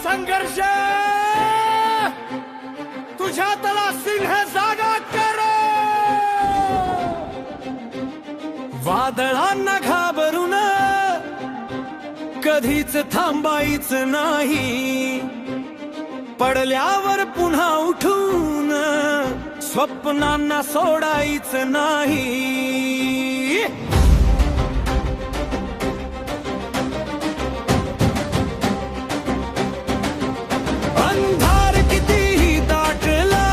संघर्ष तुझ्यातला सिंह जागा कर. वादळांना घाबरून कधीच थांबायचं नाही. पडल्यावर पुन्हा उठून स्वप्नांना सोडायचं नाही. अंधार कितीही दाटला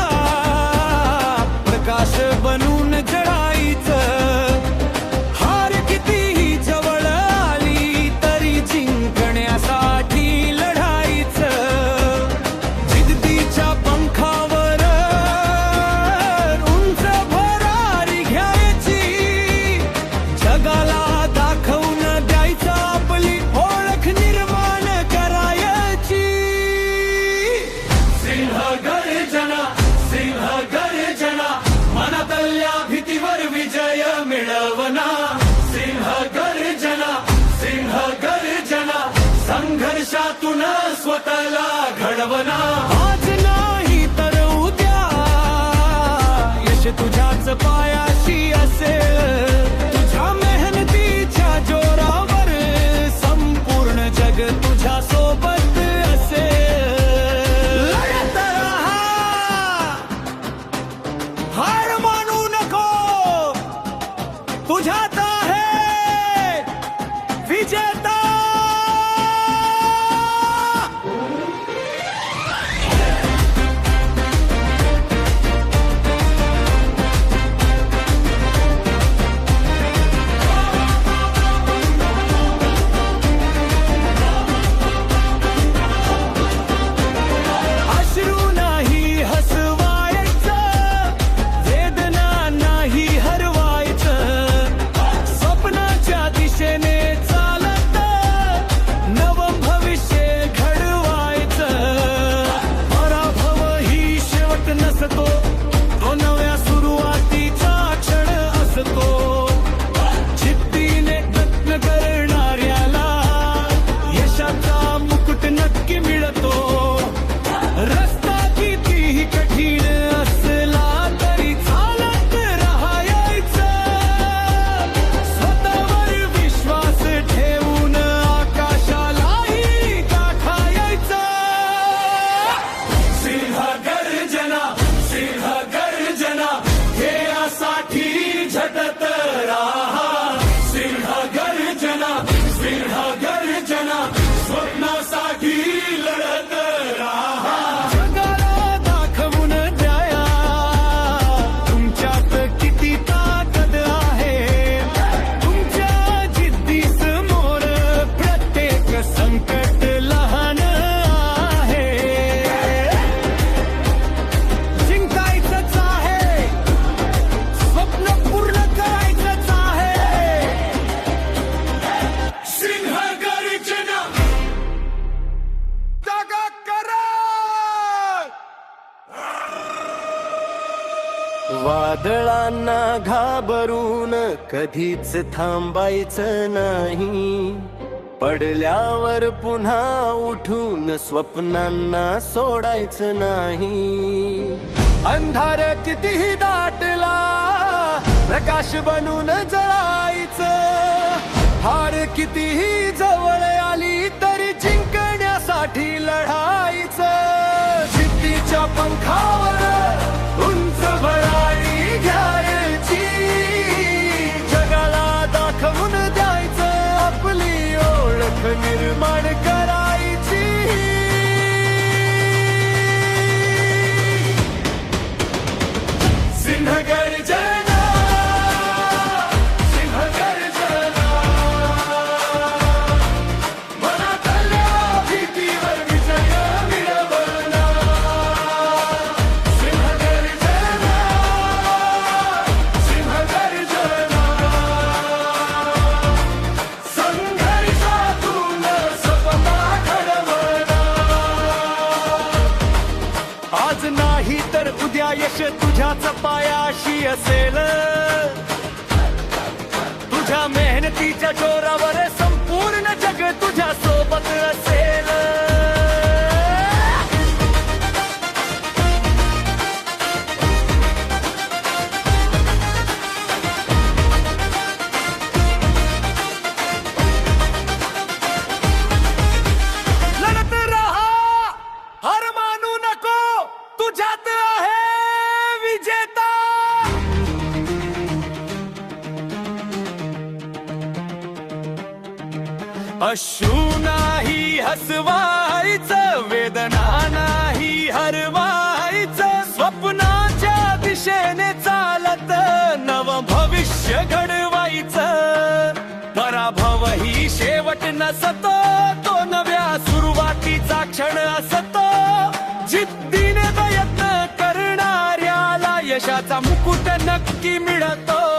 प्रकाश बनून जळायचं. हार कितीही जवळ आली तरी जिंकण्यासाठी लढायचं. जिद्दीच्या पंखावर उंच भरारी घ्यायची. जगाला दाखवून द्यायचं आपली ओळख निर्माण करायची. सिंह गर्जना सिंह गर्जना मनातल्या भीतीवर विजय मिळवना. सिंह गर्जना सिंह गर्जना संघर्षातून स्वतःला घडवना. आज नाही तर उद्या यश तुझ्याच पायाशी असेल. तुझ्या मेहनतीच्या जोरावर संपूर्ण जग तुझ्या सोबत असेल. लढत रहा, हार मानू नको. तुझ्यात आहे विजेता. अश्रू नाही हसवायचं, वेदना नाही हरवायचं. स्वप्नाच्या दिशेने चालत नवं भविष्य घडवायचं. पराभव ही शेवट नसतो, तो नव्या सुरुवातीचा क्षण असतो. जिद्दीने प्रयत्न करणाऱ्याला यशाचा मुकुट नक्की मिळतो. रस्ता कितीही कठीण असला तरी चालत राहायचं. स्वतःवर विश्वास ठेवून आकाशालाही गाठायचं. सिंह गर्जना सिंह गर्जना ध्येयासाठी झटत राहा. सिंह गर्जना सिंह गर्जना स्वप्नासाठी लढत राहा. जगाला दाखवून द्या तुमच्यात किती ताकद आहे. तुमच्या जिद्दीसमोर प्रत्येक संकट लहान आहे. जिंकायचंच आहे, स्वप्न पूर्ण करायचंच आहे. सिंह गर्जना जागा करा. वादळांना घाबरून कधीच थांबायचं नाही. पडल्यावर पुन्हा उठून स्वप्नांना सोडायचं नाही. अंधार कितीही दाटला प्रकाश बनून जळायचं. हार कितीही जवळ आली तरी जिंकण्यासाठी लढायचं. जिद्दीच्या पंखावर उंच भरारी घ्यायची. जगाला दाखवून द्यायचं आपली ओळख निर्माण करायची. सिंह गर्जना सिंह गर्जना मनातल्या भीतीवर विजय मिळवना. सिंह गर्जना सिंह गर्जना संघर्षातून स्वतः घडवना. आज नाही तर उद्या यश तुझ्याच पायाशी असेल. तुझ्या मेहनतीच्या जोरावर संपूर्ण जग तुझ्या सोबत असेल. अश्रू नाही हसवायचं, वेदना नाही हरवायचं, स्वप्नाच्या दिशेने चालत नव भविष्य घडवायचं. पराभव ही शेवट नसतो, तो नव्या सुरुवातीचा क्षण असतो. जिद्दीने प्रयत्न करणाऱ्याला यशाचा मुकुट नक्की मिळतो.